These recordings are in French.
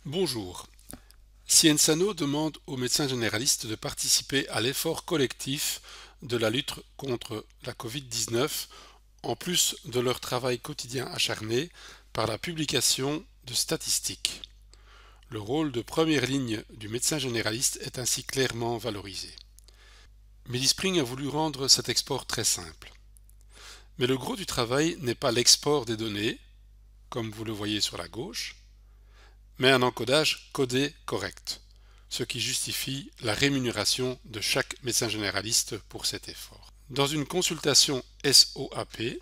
Bonjour. Cienzano demande aux médecins généralistes de participer à l'effort collectif de la lutte contre la Covid-19, en plus de leur travail quotidien acharné par la publication de statistiques. Le rôle de première ligne du médecin généraliste est ainsi clairement valorisé. Millispring a voulu rendre cet export très simple. Mais le gros du travail n'est pas l'export des données, comme vous le voyez sur la gauche, mais un encodage codé correct, ce qui justifie la rémunération de chaque médecin généraliste pour cet effort. Dans une consultation SOAP,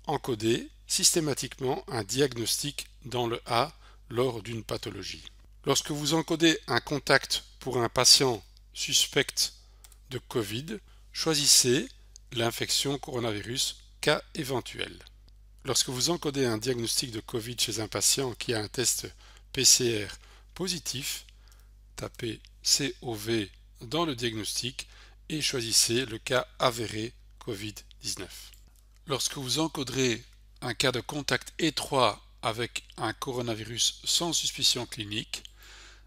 encodez systématiquement un diagnostic dans le A lors d'une pathologie. Lorsque vous encodez un contact pour un patient suspect de Covid, choisissez l'infection coronavirus cas éventuel. Lorsque vous encodez un diagnostic de Covid chez un patient qui a un test PCR positif, tapez COV dans le diagnostic et choisissez le cas avéré Covid-19. Lorsque vous encoderez un cas de contact étroit avec un coronavirus sans suspicion clinique,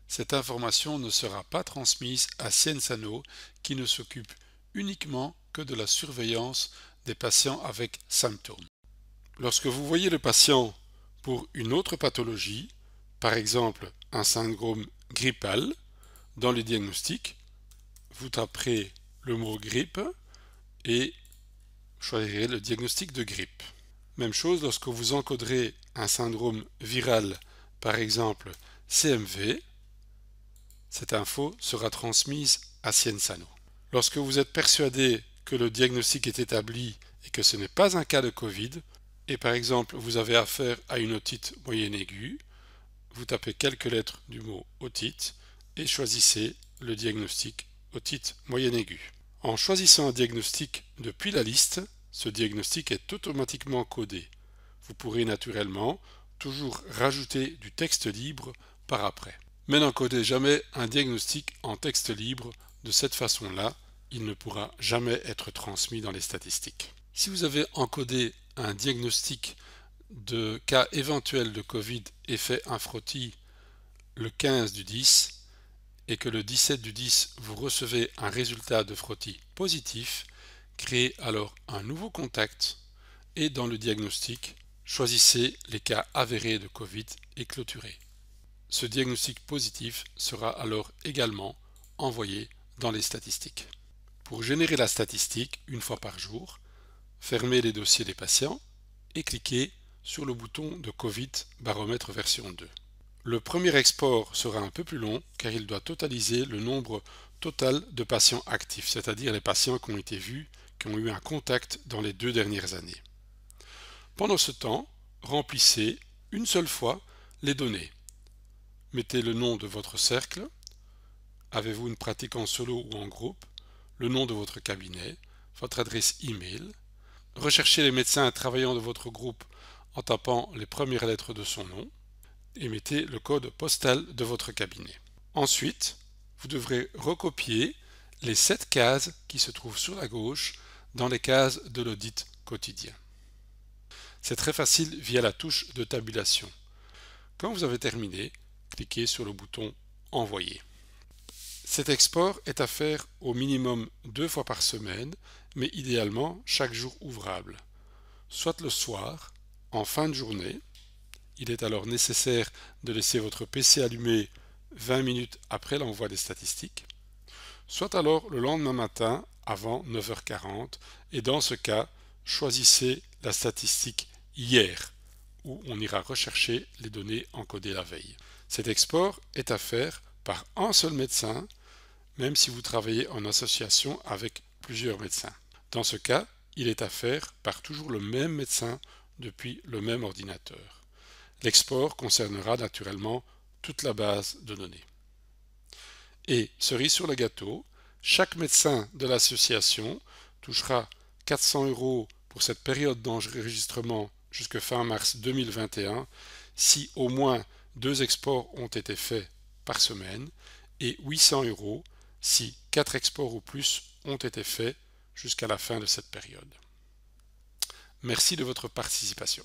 cette information ne sera pas transmise à Cienzano qui ne s'occupe uniquement que de la surveillance des patients avec symptômes. Lorsque vous voyez le patient pour une autre pathologie, par exemple un syndrome grippal, dans le diagnostic, vous taperez le mot grippe et choisirez le diagnostic de grippe. Même chose lorsque vous encoderez un syndrome viral, par exemple CMV, cette info sera transmise à Cienzano. Lorsque vous êtes persuadé que le diagnostic est établi et que ce n'est pas un cas de Covid, et par exemple vous avez affaire à une otite moyenne aiguë, vous tapez quelques lettres du mot otite et choisissez le diagnostic otite moyenne aiguë. En choisissant un diagnostic depuis la liste, ce diagnostic est automatiquement codé. Vous pourrez naturellement toujours rajouter du texte libre par après. Mais n'encodez jamais un diagnostic en texte libre, de cette façon-là, il ne pourra jamais être transmis dans les statistiques. Si vous avez encodé un diagnostic de cas éventuel de Covid et fait un frottis le 15 du 10 et que le 17 du 10 vous recevez un résultat de frottis positif, créez alors un nouveau contact et dans le diagnostic, choisissez les cas avérés de Covid et clôturez. Ce diagnostic positif sera alors également envoyé dans les statistiques. Pour générer la statistique une fois par jour, fermez les dossiers des patients et cliquez sur le bouton de Covid baromètre version 2. Le premier export sera un peu plus long car il doit totaliser le nombre total de patients actifs, c'est-à-dire les patients qui ont été vus, qui ont eu un contact dans les 2 dernières années. Pendant ce temps, remplissez une seule fois les données. Mettez le nom de votre cercle, avez-vous une pratique en solo ou en groupe, le nom de votre cabinet, votre adresse email, recherchez les médecins travaillant de votre groupe en tapant les premières lettres de son nom et mettez le code postal de votre cabinet. Ensuite, vous devrez recopier les 7 cases qui se trouvent sur la gauche dans les cases de l'audit quotidien. C'est très facile via la touche de tabulation. Quand vous avez terminé, cliquez sur le bouton Envoyer. Cet export est à faire au minimum 2 fois par semaine, mais idéalement chaque jour ouvrable, soit le soir, en fin de journée. Il est alors nécessaire de laisser votre PC allumé 20 minutes après l'envoi des statistiques, soit alors le lendemain matin avant 9h40, et dans ce cas, choisissez la statistique hier, où on ira rechercher les données encodées la veille. Cet export est à faire par un seul médecin, même si vous travaillez en association avec plusieurs médecins. Dans ce cas, il est à faire par toujours le même médecin depuis le même ordinateur. L'export concernera naturellement toute la base de données. Et, cerise sur le gâteau, chaque médecin de l'association touchera 400 € pour cette période d'enregistrement jusqu'à fin mars 2021 si au moins 2 exports ont été faits par semaine et 800 € si 4 exports ou plus ont été faits jusqu'à la fin de cette période. Merci de votre participation.